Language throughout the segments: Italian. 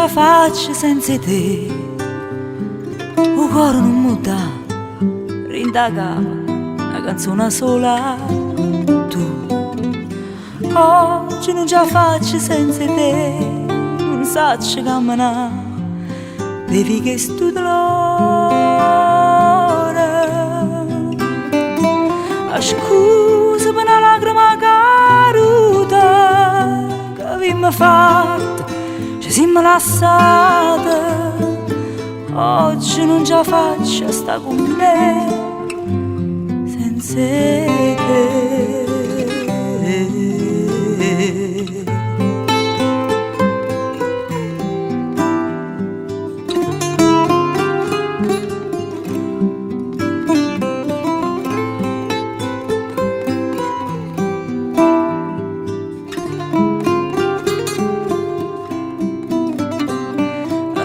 ce faccio senza te, il cuore non muta, rinda capa, una canzone sola, tu. Oggi non ce faccio senza te, non saccio camminare, bevi che stu dolore. Scusa per una lacrima caduta che abbiamo fatto, ci siamo lasciati. Oggi non ce la faccio a stare con me senza te.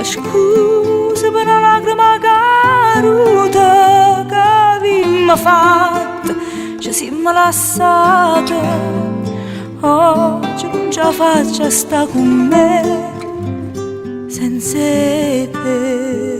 Scusa per una lacrima caduta che abbiamo fatto, ci siamo lasciati. Oggi non ce la faccio a stare con me senza te.